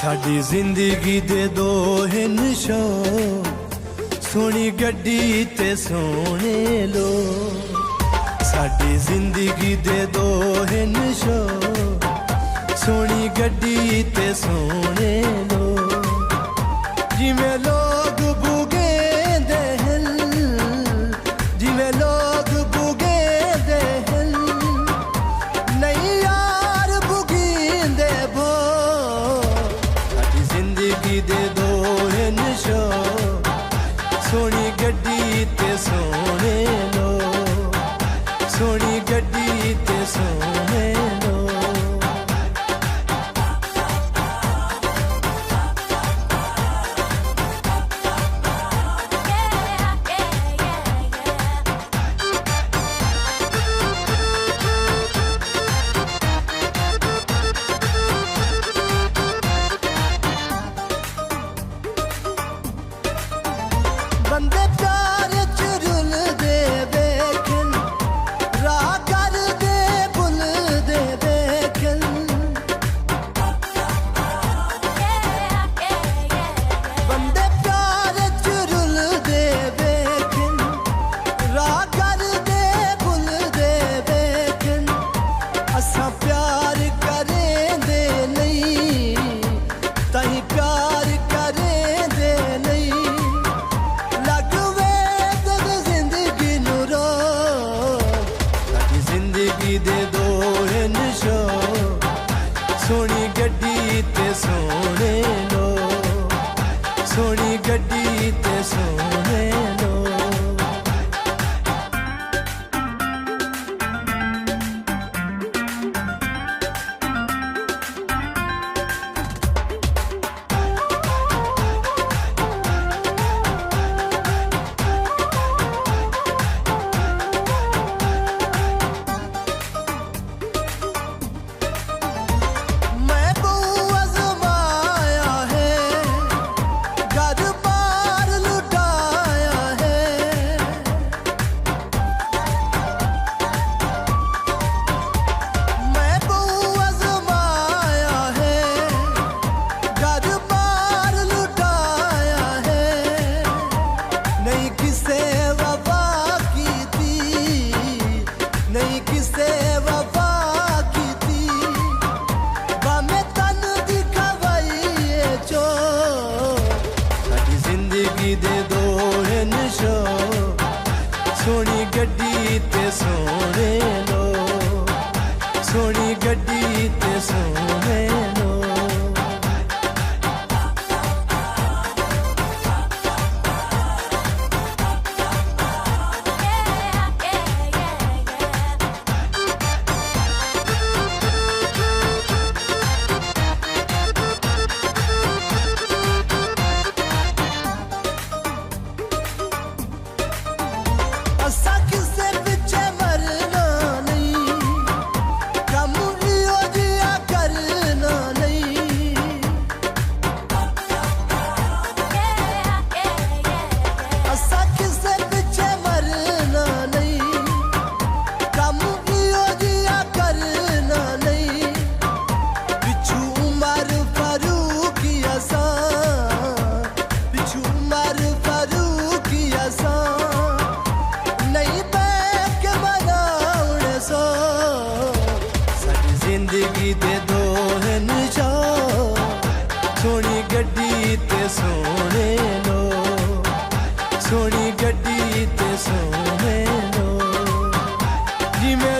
साडी जिंदगी दे दो हिनशो, सोनी गड्डी ते सोने लोग। साडी जिंदगी दे दो हिनशो, सोनी गड्डी ते सोने लोग। जिवें लोग बुगे दे हिल, जिवें लोग बुगे दे हिल, नहीं यार बुगींदे भो। साडी जिंदगी दे दो हिनशो, सोनी गड्डी ते सोने लोग। सोनी गड्डी ते सोने लोग। बंदे प्यार च रुल दे बेखन, राह कर दे बुल दे बेखन। बंदे प्यार च रुल दे बेखन, राह कर दे बुल दे बेखन। असां प्यार करें दे नहीं, ताहीं प्यार करें दे नहीं। दे दो हिनशो, सोनी गड्डी ते सोने लोग। सोनी गड्डी ते सोने लोग। नहीं किसे वफा की थी, बामे तन दिखवाइए जो। साडी जिंदगी दे दो हिनशो, सोनी गड्डी ते सोने लोग। सोनी गड्डी ते सोने लोग। असा किसे पिछे मरना नहीं, कम इहो जिया करना नहीं। असा किसे पिछे मरना नहीं, कम इहो जिया करना नहीं। पिछू उमर फारूकी असा, पिछू उमर फारूकी असा। नहीं बैठ के बनाउण सो, साडी जिंदगी दे दो हिनशो, सोनी गड्डी ते सोने लोग। सोनी गड्डी ते सोने लोग। जिवें